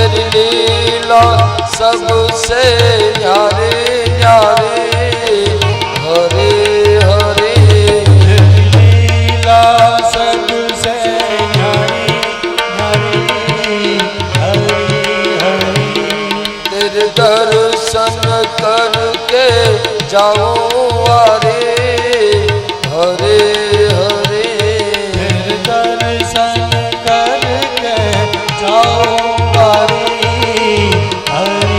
तेरी लीला सबसे न्यारे न्यारे हरे हरे तेरी लीला सबसे न्यारी न्यारी हरे हरे तेरे दर्शन करके जाऊं आरे हरे हरे तेरे दर्शन करके जाऊंगारी हरे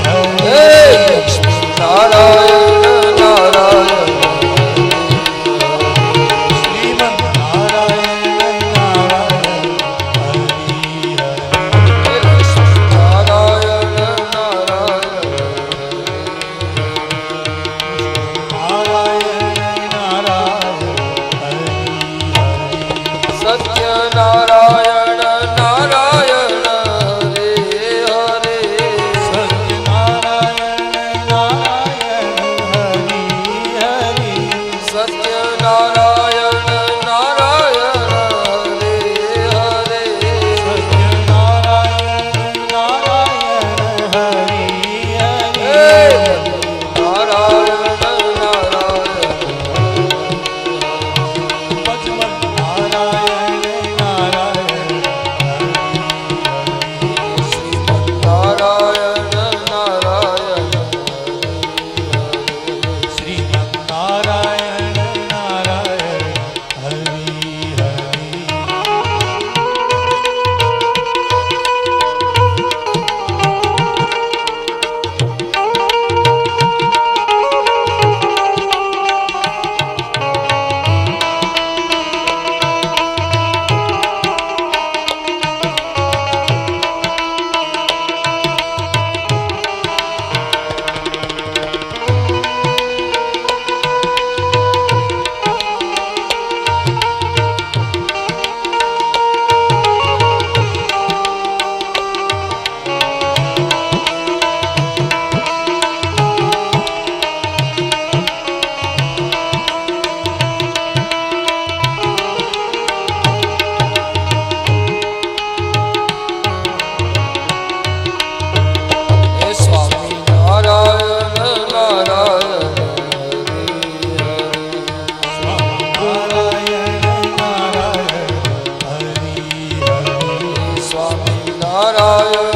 हरे लक्ष्मी नारायण नारायण श्रीमन नारायण नारायण हरे हरे लक्ष्मी नारायण नारायण नारायण नारायण हरे हरे सत्य नारायण नारायण हरे हरे सत्यनारायण नारायण हरि हरि सत्यनारायण नारायण हरे हरे सत्यनारायण नारायण हरि हरि नारायण नारायण पचमन नारायण नारायण नारायण नारायण श्रीमन नारायण नारायण हरि हरि हे स्वामी नारायण नारायण हरे नारायण नारायण हरि हरि हरे स्वामी नारायण